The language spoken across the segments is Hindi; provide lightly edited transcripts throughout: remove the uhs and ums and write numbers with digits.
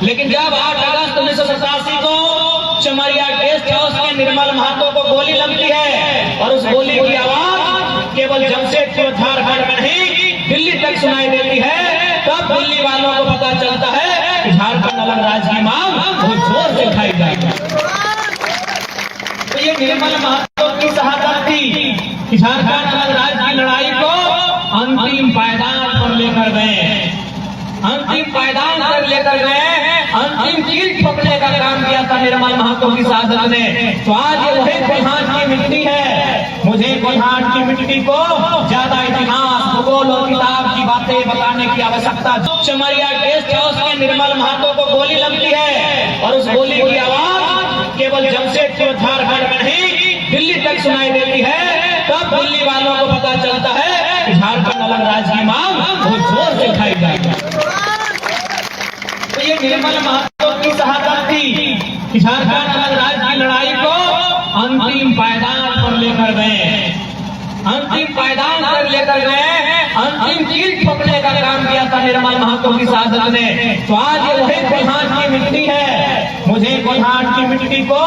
लेकिन जब 8 अगस्त 1987 को चमरिया गेस्ट हाउस के निर्मल महतो को गोली लगती है और उस गोली की आवाज केवल जमशेदपुर झारखंड में नहीं दिल्ली तक सुनाई देती है, तब दिल्ली वालों को पता चलता है कि झारखंड अलग राज्य की मांग बहुत जोर से उठाई जाएगी। तो ये निर्मल महतो की शहादत थी कि झारखंड अलग राज्य की लड़ाई को अंतिम पायदान पर लेकर गए, अंतिम पायदान पर लेकर गए, अंतिम कील ठोकने का काम किया था निर्मल महतो की शहादत ने। तो आज ये वही कोल्हान की मिट्टी है। मुझे कोल्हान की मिट्टी को ज्यादा इतिहास, भूगोल और किताब की बातें बताने की आवश्यकता। चमरिया गेस्ट हाउस के निर्मल महतो को गोली लगती है और उस गोली की आवाज केवल जमशेदपुर झारखंड में नहीं दिल्ली तक सुनाई देती है, तब दिल्ली वालों को पता चलता है कि झारखंड अलग राज्य की मांग बहुत जोर से उठाई जाएगी। तो ये निर्मल महतो की शहादत थी कि झारखंड अलग राज्य की लड़ाई को अंतिम पायदान पर लेकर गए, अंतिम पायदान पर लेकर गए, अंतिम कील ठोकने का काम किया था निर्मल महतो की शहादत ने। तो आज ये वही कोल्हान की मिट्टी है। मुझे कोल्हान की मिट्टी को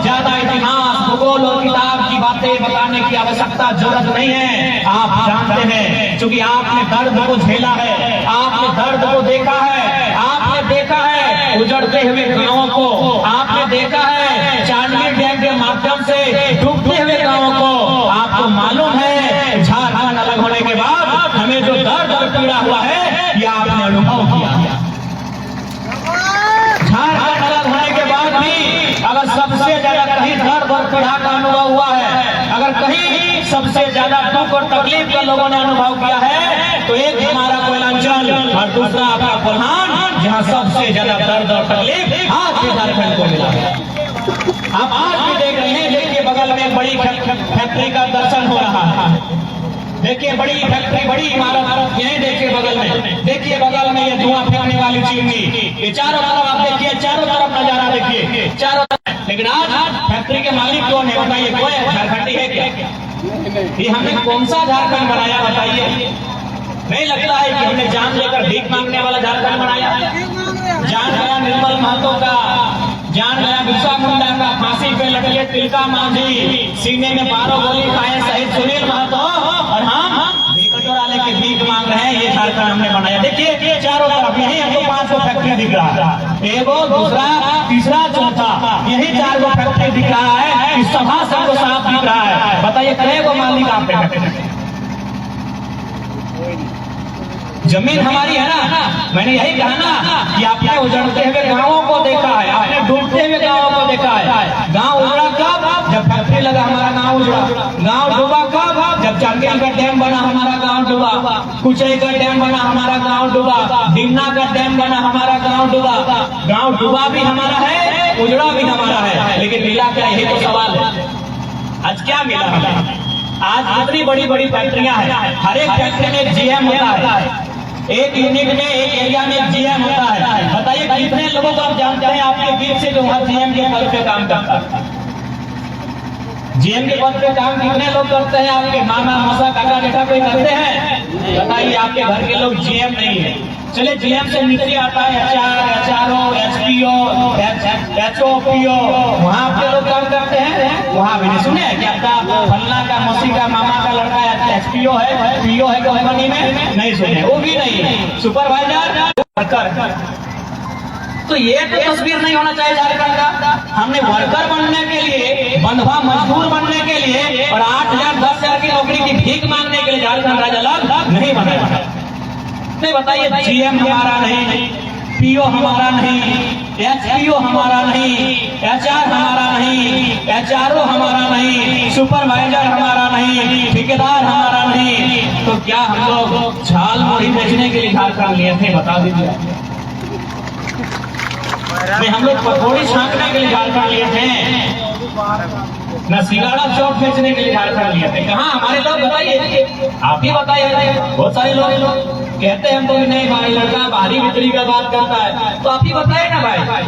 ज्यादा इतिहास, भूगोल और किताब की बातें बताने की आवश्यकता जरूरत नहीं है। आप जानते हैं, क्योंकि आपने दर्द को झेला है, आपने दर्द को देखा है, आपने देखा है उजड़ते हुए गांवों को, आपने देखा है चांदनी डैम के माध्यम से डूबते हुए गांवों को। आपको मालूम है झारखंड अलग होने के बाद हमें जो दर्द और पीड़ा हुआ है, यह आपने अनुभव किया। झारखंड अलग होने के बाद भी अगर सबसे ज्यादा कहीं दर्द और पीड़ा का अनुभव हुआ है, अगर कहीं सबसे ज्यादा दुख और तकलीफ का लोगों ने अनुभव किया है, तो एक हमारा कोयलांचल और दूसरा आपका कोल्हान, जहाँ सबसे ज्यादा दर्द और तकलीफ आज भी झारखंड को मिला है। आप आज भी देख रहे हैं, देखिए बगल में बड़ी फैक्ट्री का दर्शन हो रहा है। देखिए बड़ी फैक्ट्री, बड़ी इमारत यही देखिए बगल में, देखिए बगल में ये धुआं फेंकने वाली चिमनी, ये चारों तरफ आप देखिए, चारों तरफ नजारा देखिए, चारों तरफ। लेकिन आज फैक्ट्री के मालिक कौन है बताइए? कोई झारखंडी है क्या? ये हमने कौन सा झारखंड बनाया बताइए? नहीं लगता है कि हमने जान लेकर भीख मांगने वाला झारखंड बनाया? जान गया निर्मल महतो का, जान गया बिरसा मुंडा का, फांसी पे लटके तिलका मांझी, सीने में 12 गोली खाए शहीद सुनील महतो, और हम भीखटोरा लेके भीख मांग रहे हैं। ये झारखंड हमने बनाया। देखिए चारों तरफ यही हमको 500 फैक्ट्री दिख रहा है, एगो, दूसरा, तीसरा, चौथा, यही 4 गो फैक्ट्री दिख रहा है। इस सभा सबको साफ दिख रहा है। बताइए कितने गो मालिक आप फैक्ट्री? जमीन हमारी है ना। मैंने यही कहा ना कि आपने उजड़ते हुए गांवों को देखा है, आपने डूबते हुए गांवों को देखा है। गांव उजड़ा कब? जब फैक्ट्री लगा हमारा गांव उजड़ा। गांव डूबा कब? जब चांदिल का डैम बना हमारा गांव डूबा, कुचई का डैम बना हमारा गांव डूबा, डिमना का डैम बना हमारा गांव डूबा। गांव डूबा भी हमारा है, उजड़ा भी हमारा है, लेकिन मिला क्या? यही तो सवाल है। आज क्या मिला हमें? आज इतनी बड़ी बड़ी फैक्ट्रियां हैं, हर एक फैक्ट्री में एक जीएम होता है, एक यूनिट में, एक एरिया में एक जीएम होता है। बताइए कितने लोगों को आप जानते हैं आपके बीच से जो हर जीएम के पद पे काम करता है? जीएम के पद पे काम कितने लोग करते हैं? आपके मामा, मौसा, काका, बेटा कोई करते हैं? बताइए आपके घर के लोग जीएम नहीं है। चले जीएम से नीचे आता है एचआर, एचआरओ, एचपीओ, एचओपीओ, वहाँ आपके लोग काम करते हैं? वहाँ भी नहीं सुने कि आपका फल्ला का, मौसी का, मामा का लड़का एचपीओ है, पीओ है कंपनी में? नहीं सुने, वो भी नहीं। Supervisor, worker. तो ये तो तस्वीर नहीं होना चाहिए झारखंड का। हमने वर्कर बनने के लिए, बंधुआ मजदूर बनने के लिए और 8,000 10,000 की नौकरी की भीख मांगने के लिए झारखंड राज्य अलग नहीं बनाया। नहीं बताइए, जीएम हमारा नहीं, पीओ हमारा नहीं, एचपीओ हमारा नहीं, एचआर हमारा नहीं, एचआरओ हमारा नहीं, सुपरवाइजर हमारा नहीं, ठेकेदार हमारा नहीं, तो क्या हम लोग झाल मुड़ी बेचने के लिए झारखंड लिए थे? बता दीजिए। नहीं, हम लोग पकौड़ी छांटने के लिए झारखंड लिए थे, न सिंगाड़ा चौक बेचने के लिए झारखंड लिए थे। कहाँ हमारे लोग? बताइए, आप ही बताइए। बहुत सारे लोग कहते हैं हम तो नहीं भाई, लड़का बाहरी भीतरी का बात करता है, तो आप ही बताइए ना भाई।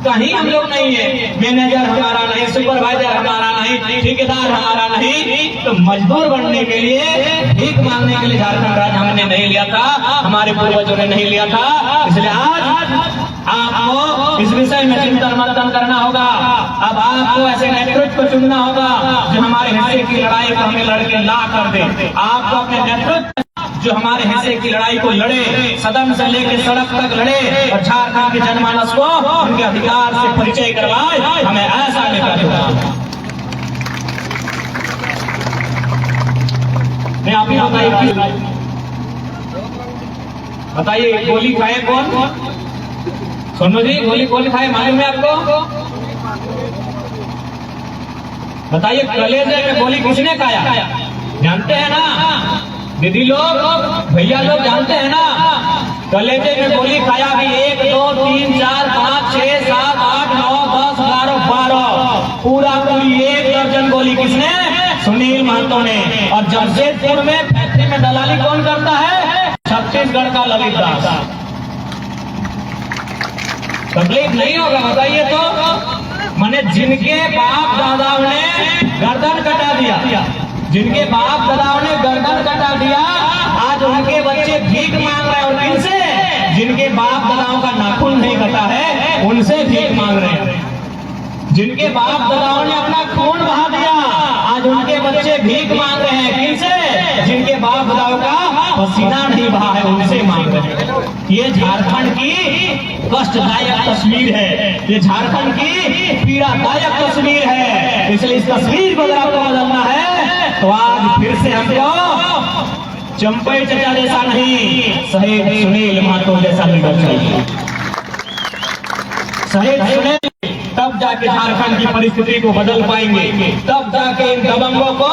कहीं हम लोग नहीं है, मैनेजर हमारा नहीं, सुपरवाइजर हमारा नहीं, ठेकेदार हमारा नहीं, तो मजदूर बनने के लिए, भीख मांगने के लिए झारखंड राज्य हमने नहीं लिया था, हमारे पूर्वजों ने नहीं लिया था। इसलिए आज आपको इस विषय में चिंतन मंथन करना होगा। अब आपको ऐसे नेतृत्व को चुनना होगा जो हमारे हिस्से की लड़ाई को हमें लड़के ला कर दे। आपको अपने नेतृत्व जो हमारे हिस्से की लड़ाई को लड़े, सदन से लेकर सड़क तक लड़े और झारखंड के जनमानस को उनके अधिकार से परिचय करवाए, हमें ऐसा नेता चुनना। मैं आप ही बताइए गोली खाए कौन? सोनू जी, गोली कौन खाए मालूम है आपको? बताइए कलेजे में गोली किसने खाया? जानते हैं ना दीदी लोग, भैया लोग जानते हैं ना? कलेजे में गोली खाया भी 1 2 3 4 5 6 7 8 9 10 11 12 पूरा पूरी 1 दर्जन गोली किसने? सुनील महतो ने। और जमशेदपुर में फैक्ट्री में दलाली कौन करता है? छत्तीसगढ़ का ललित दास। तकलीफ नहीं होगा बताइए तो? मैंने जिनके बाप दादाओं ने गर्दन कटा दिया, जिनके बाप दादाओं ने गर्दन कटा दिया, आज उनके बच्चे भीख मांग रहे हैं। और किनसे? जिनके बाप दादाओं का नाखून नहीं कटा है उनसे भीख मांग रहे हैं। जिनके बाप दादाओं ने अपना खून बहा दिया, आज उनके बच्चे भीख मांग रहे हैं। किनसे? जिनके बाप दादाओं का पसीना नहीं बहा है उनसे मांग रहे हैं। ये झारखंड की कष्टदायक तस्वीर है, ये झारखंड की पीड़ादायक तस्वीर है। इसलिए इस तस्वीर को अगर आपको बदलना है तो आज फिर से हमको चंपई चचा जैसा नहीं, शहीद सुनील महतो जैसा लीडर चाहिए। शहीद सुनील तब जाके झारखंड की परिस्थिति को बदल पाएंगे, तब जाके इन दबंगों को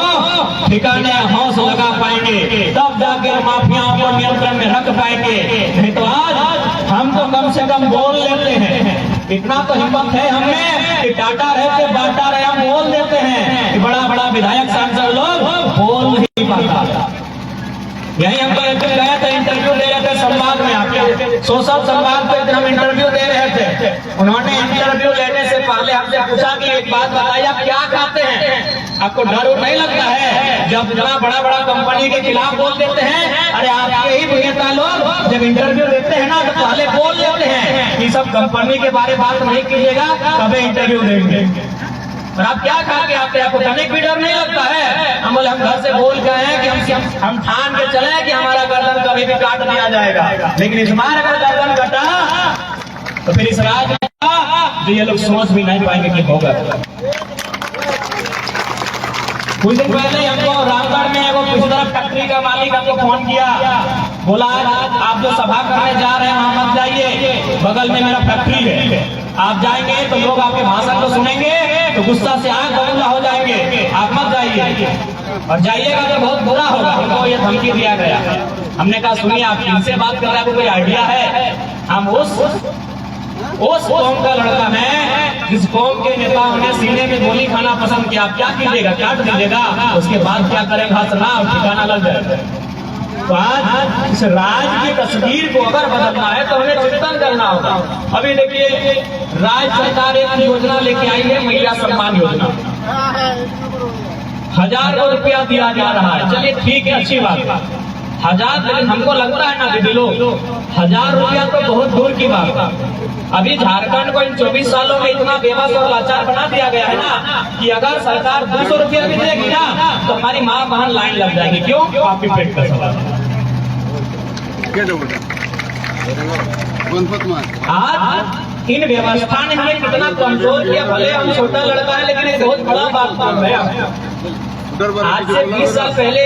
ठिकाने होश लगा पाएंगे, तब जाके माफियाओं को नियंत्रण में रख पाएंगे। नहीं तो आज हम तो कम से कम बोल लेते हैं, इतना तो हिम्मत है हमें कि टाटा रहे थे बाटा रहे, हम बोल देते हैं कि बड़ा बड़ा विधायक सांसद लोग बोल नहीं पाता। यही हमको एक दिन गए थे, इंटरव्यू दे रहे थे संवाद में, आपके सोशल संवाद पे एक दिन हम इंटरव्यू दे रहे थे। उन्होंने इंटरव्यू लेने से पहले हमसे पूछा कि एक बात बताइए आप क्या खाते हैं? आपको डर नहीं लगता है जब इतना बड़ा बड़ा कंपनी के खिलाफ बोल देते हैं? अरे आपके ही नेता लोग जब इंटरव्यू देते हैं ना तो पहले बोल लेते हैं कि सब कंपनी के बारे बात नहीं कीजिएगा तभी इंटरव्यू देंगे। और आप क्या खा के आते हैं? आपको तनिक भी डर नहीं लगता है? हम बोले हम घर से बोल गए हैं कि हम ठान के चले कि हमारा गर्दन कभी भी काट दिया जाएगा, लेकिन इस बार अगर गर्दन कटा तो फिर इस राज्य जो ये लोग सोच भी नहीं पाएंगे कि होगा। कुछ दिन पहले हमको रामगढ़ में एगो किसी तरफ फैक्ट्री का मालिक हमको फोन किया, बोला आप जो सभा करने जा रहे हैं वहां मत जाइए, बगल में मेरा फैक्ट्री है, आप जाएंगे तो लोग आपके भाषण को सुनेंगे तो गुस्सा से आग बबूला हो जाएंगे, आप मत जाइए, और जाइएगा तो बहुत बुरा होगा। हमको ये धमकी दिया गया। हमने कहा सुनिए आप किनसे बात कर रहे हैं, आपको कोई आइडिया है? हम उस कौम का लड़का है जिस कौम के नेताओं ने सीने में गोली खाना पसंद किया। आप क्या कीजिएगा? काट दीजिएगा, उसके बाद क्या करेगा? हंसना और ठिकाना लग जाएगा। तो आज इस राज्य की तस्वीर को अगर बदलना है तो हमें चिंतन करना होगा। अभी देखिए राज्य सरकार एक योजना लेके आई है, महिला सम्मान योजना, 1000 रुपया दिया जा रहा है। चलिए ठीक है, अच्छी बात है 1000, लेकिन हमको लगता है ना दीदी लोग 1000 रुपया तो बहुत दूर की बात है। अभी झारखंड को इन 24 सालों में इतना बेबस और लाचार बना दिया गया है ना कि अगर सरकार 200 रुपया भी देगी ना तो हमारी माँ बहन लाइन लग जाएगी। क्यों? कॉपी पेट का सवाल। आज इन व्यवस्था ने हमें कितना कमजोर किया। भले हम छोटा लड़का है लेकिन एक बहुत बड़ा बात काम है। आज से 20 साल पहले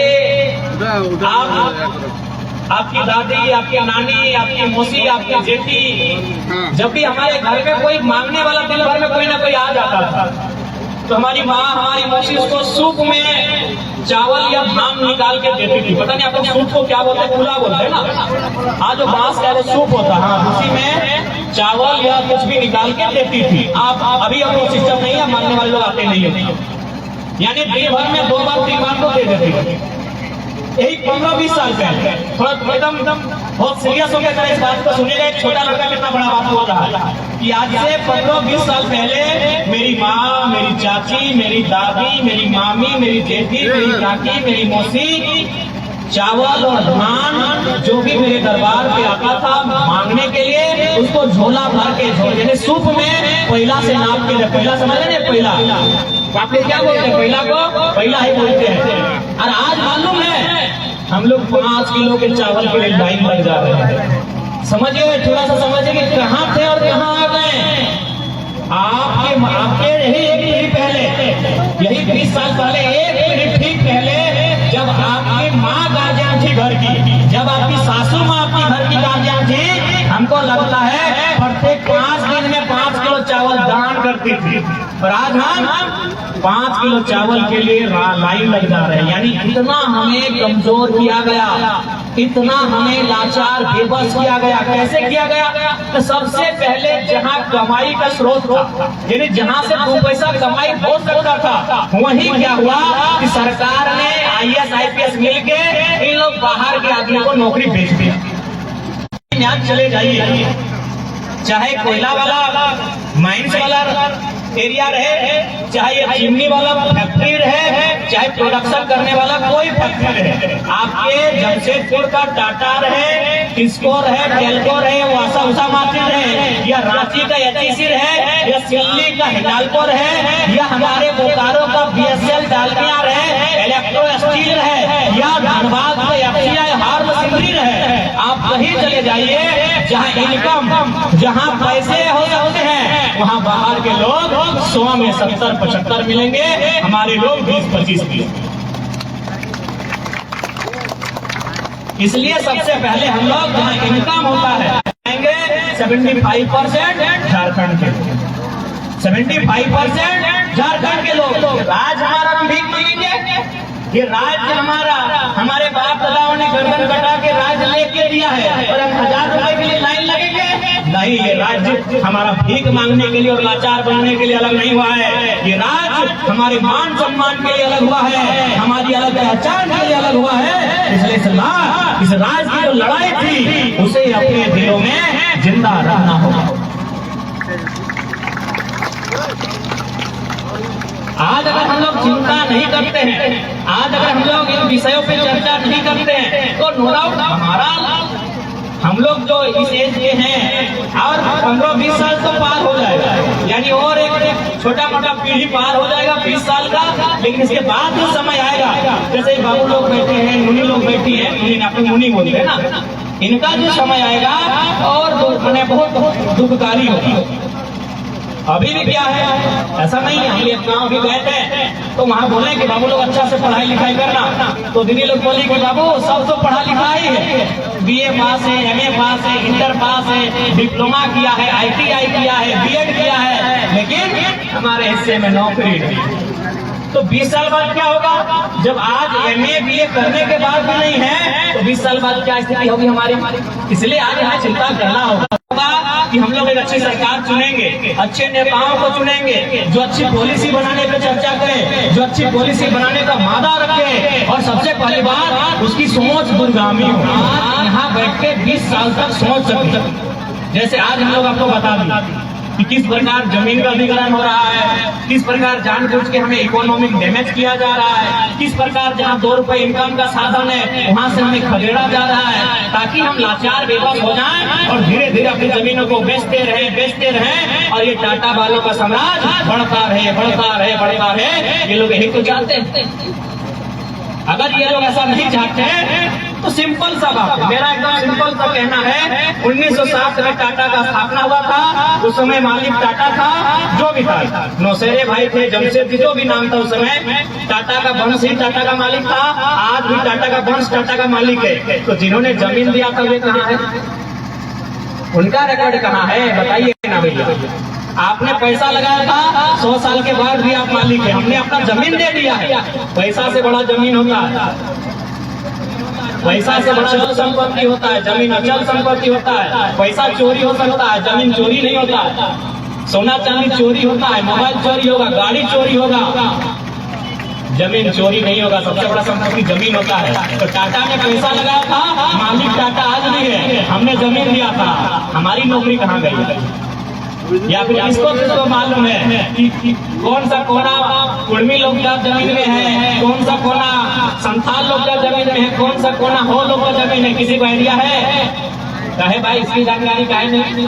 आपकी दादी, आपकी नानी, आपकी मौसी, आपकी जेठी, जब भी हमारे घर में कोई मांगने वाला दिन भर में कोई ना कोई आ जाता था तो हमारी माँ, हमारी मौसी उसको सूप में चावल या धान निकाल के देती थी। पता नहीं आप लोग सूप को क्या बोलते हैं? कूला बोलते हैं ना। आज जो बांस का सूप होता है उसी में चावल या कुछ भी निकाल के देती थी। आप अभी अब वो सिस्टम नहीं है, मांगने वाले लोग आते नहीं है, यानी दिन भर में 2 बार 3 बार तो दे देती थी। यही 15-20 साल पहले थोड़ा एकदम बहुत सीरियस हो गया। इस बात को सुनिएगा, एक छोटा लड़का कितना बड़ा बात बोल रहा है कि आज से 15-20 साल पहले मेरी माँ, मेरी चाची, मेरी दादी, मेरी मामी, मेरी जेठी, मेरी काकी, मेरी मौसी चावल और धान जो भी मेरे दरबार पे आता था मांगने के लिए, उसको झोला भर के, यानी सूप में पहिला से नाप के, पहिला समझ रहे हैं, पहिला आप लोग क्या बोलते हैं, पहिला को पहिला ही बोलते हैं। और आज मालूम है हम लोग 5 किलो के चावल के लिए लाइन लग जा रहे हैं। समझिए, थोड़ा सा समझिए कि कहाँ थे और कहाँ आ गए। आपके यही 1 मिनट पहले, यही 20 साल पहले, 1 मिनट ठीक पहले, जब आपकी माँ गार्जियन थी घर की, जब आपकी सासू माँ आपकी घर की गार्जियन थी, हमको लगता है प्रत्येक 5 दिन में 5 किलो चावल दान करती थी। और आज हम 5 किलो चावल के लिए लाइन लग जा रहे हैं। यानी इतना हमें कमजोर किया गया, इतना हमें लाचार बेबस किया गया। कैसे किया गया? तो सबसे पहले जहाँ कमाई का स्रोत था, यानी जहाँ से 2 पैसा कमाई हो सकता था, वहीं क्या हुआ कि सरकार ने IAS IPS मिलके इन लोग बाहर के आदमी को नौकरी भेज दिया। यहाँ चले जाइए, चाहे कोयला वाला माइंस वाला एरिया रहे, चाहे ये चिमनी वाला फैक्ट्री रहे, चाहे प्रोडक्शन करने वाला कोई फैक्ट्री रहे, आपके जमशेदपुर का टाटा रहे, टिस्को रहे, टेल्को रहे, वासा उषा मार्टिन रहे, या रांची का HEC रहे, या सिल्ली का हिंडाल्को रहे, या हमारे बोकारो का BSL डालमिया रहे, इलेक्ट्रो स्टील रहे, या धनबाद का FCI हार्म सिमरी रहे, आप कहीं चले जाइए जहाँ इनकम, जहाँ पैसे हो सकते हैं, वहाँ बाहर के लोग 100 में 70-75 मिलेंगे, हमारे लोग 20-25 मिलेंगे। इसलिए सबसे पहले हम लोग जहाँ इनकम होता है आएंगे 75% झारखंड के, 75% झारखंड के लोग। राज हमारा भी भीख मांगेंगे? ये राज्य हमारे बाप दादाओं ने गर्दन कटा के राज्य लेके दिया है, और हम 1000 रुपए के लिए लाइन लगेंगे? नहीं, ये राज्य हमारा भीख मांगने के लिए और लाचार बनने के लिए अलग नहीं हुआ है। ये राज्य हमारे मान सम्मान के लिए अलग हुआ है, हमारी अलग पहचान के लिए अलग हुआ है। इसलिए इस राज्य की जो लड़ाई थी उसे अपने दिलों में जिंदा रखना होगा। आज अगर हम लोग चिंता नहीं करते हैं, आज अगर हम लोग इन विषयों पे चर्चा नहीं करते हैं, तो नो डाउट हम लोग जो इस एज के हैं और 15-20 साल तो पार हो जाएगा, यानी और एक छोटा मोटा पीढ़ी पार हो जाएगा 20 साल का। लेकिन इसके बाद जो समय आएगा, जैसे बाबू लोग बैठे हैं, मुनि लोग बैठी है, आपको मुनि बोलते हैं ना, इनका जो समय आएगा और बहुत दुखकारी होगी। अभी भी क्या है, ऐसा नहीं है। हम एक गाँव भी गए थे, तो वहाँ बोले कि बाबू लोग अच्छा से पढ़ाई लिखाई करना, तो दीदी लोग बोली कि बाबू सब तो पढ़ा लिखा ही है, BA पास है, MA पास है, इंटर पास है, डिप्लोमा किया है, ITI किया है, BEd किया है, लेकिन हमारे हिस्से में नौकरी नहीं। तो 20 साल बाद क्या होगा? जब आज MA BA करने के बाद भी नहीं है, तो 20 साल बाद क्या स्थिति होगी हमारी? इसलिए आज हमें चिंता करना होगा कि हम लोग एक अच्छी सरकार चुनेंगे, अच्छे नेताओं को चुनेंगे, जो अच्छी पॉलिसी बनाने पर चर्चा करें, जो अच्छी पॉलिसी बनाने का वादा रखे, और सबसे पहली बात उसकी सोच दूरगामी हो। यहाँ बैठ के 20 साल तक सोच सकते। जैसे आज हम लोग आपको बता दें कि किस प्रकार जमीन का अधिग्रहण हो रहा है, किस प्रकार जानबूझ के हमें इकोनॉमिक डैमेज किया जा रहा है, किस प्रकार जहाँ 2 रुपए इनकम का साधन है वहाँ से हमें खदेड़ा जा रहा है, ताकि हम लाचार बेबस हो जाएं और धीरे धीरे अपनी जमीनों को बेचते रहे, और ये टाटा वालों का साम्राज्य बढ़ता रहे। ये लोग यही तो चाहते हैं। अगर ये लोग ऐसा नहीं चाहते तो सिंपल सा बात, मेरा एकदम सिंपल सा कहना है, 1907 में टाटा का स्थापना हुआ था। उस समय मालिक टाटा था, जो भी था, नौशेरे भाई थे, जमशेद, जो भी नाम था उस समय, टाटा का वंश ही टाटा का मालिक था। आज भी टाटा का वंश टाटा का मालिक है। तो जिन्होंने जमीन दिया था वे कहाँ है? उनका रिकॉर्ड कहाँ है? बताइए ना भैया। आपने पैसा लगाया था, 100 साल के बाद भी आप मालिक है। हमने अपना जमीन दे दिया है। पैसा से बड़ा जमीन होता है, पैसा से बड़ा अचल संपत्ति होता है, जमीन अचल संपत्ति होता है। पैसा चोरी हो सकता है, जमीन चोरी नहीं होता है। सोना चांदी चोरी होता है, मोबाइल चोरी होगा, गाड़ी चोरी होगा, जमीन चोरी नहीं होगा। सबसे बड़ा संपत्ति जमीन होता है। तो टाटा ने पैसा लगाया था, मालिक टाटा आज भी है, हमने जमीन दिया था, हमारी नौकरी कहाँ गई? या फिर किसको मालूम है कि कौन सा कोना कुर्मी लोग का जमीन में है, कौन सा कोना संथाल लोग का जमीन में है, कौन सा कोना हो लोग का जमीन है? किसी को आइडिया है? कहे भाई इसकी जानकारी काहे नहीं?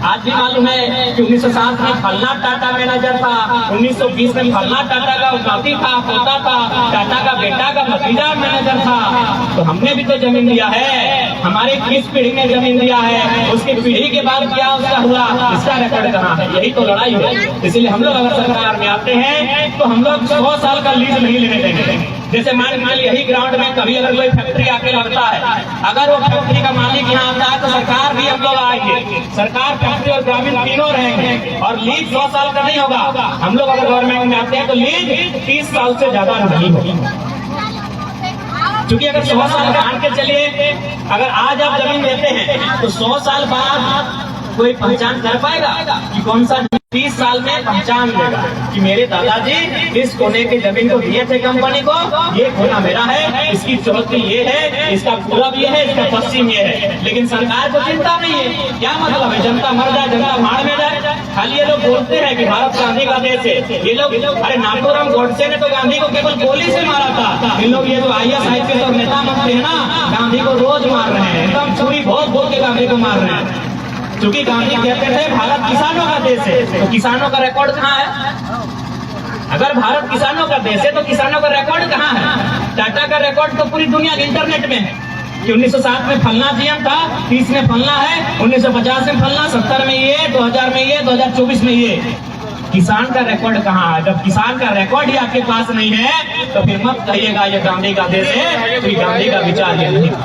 आज भी मालूम है कि 1907 में फलना टाटा मैनेजर था, 1920 में फलना टाटा का नाती था, पोता था, टाटा का बेटा का भतीजा मैनेजर था। तो हमने भी तो जमीन दिया है, हमारे किस पीढ़ी ने जमीन दिया है, उसकी पीढ़ी के बाद क्या उसका हुआ, इसका रिकॉर्ड कहाँ है? यही तो लड़ाई है। इसलिए हम लोग अगर सरकार में आते हैं तो हम लोग 100 साल का लीज नहीं लेने देंगे। जैसे मान लीजिए यही ग्राउंड में कभी अगर कोई फैक्ट्री आके लगता है, अगर वो फैक्ट्री का मालिक यहाँ आता है तो सरकार भी हम लोग आएंगे, सरकार फैक्ट्री और ग्रामीण तीनों रहेंगे और लीज 100 साल का नहीं होगा। हम लोग अगर गवर्नमेंट में आते हैं तो लीज 30 साल से ज्यादा नहीं होगी। क्योंकि अगर 100 साल का मान के चलिए, अगर आज आप जमीन देते हैं तो 100 साल बाद कोई पहचान कर पाएगा कि कौन सा? 30 साल में पहचान लेगा कि मेरे दादाजी इस कोने की जमीन को दिए थे कंपनी को, ये कोना मेरा है, इसकी चौथी ये है, इसका पूरब ये है, इसका पश्चिम ये है। लेकिन सरकार को चिंता नहीं है। क्या मतलब है? जनता मर जाए, जनता भाड़ में जाए। खाली ये लोग बोलते हैं कि भारत गांधी का देश है। ये लोग अरे नाथूराम गोडसे ने तो गांधी को केवल गोली से मारा था। इन लोग ये तो IAS और नेता मंत्री है ना, गांधी को रोज मार रहे हैं, एकदम छुरी भोग के गांधी को मार रहे हैं। क्योंकि गांधी कहते थे भारत किसानों का देश है, तो किसानों का रिकॉर्ड कहाँ है? अगर भारत किसानों का देश है तो किसानों का रिकॉर्ड कहाँ है? टाटा का रिकॉर्ड तो पूरी दुनिया के इंटरनेट में है कि 1907 में फलना GM था, 30 में फलना है, 1950 में फलना, 70 में ये, 2000 में ये, 2024 में ये। किसान का रिकॉर्ड कहाँ है? जब किसान का रिकॉर्ड ही आपके पास नहीं है तो फिर मत कहिएगा ये गांधी का देश है, तो गांधी का विचार ये नहीं।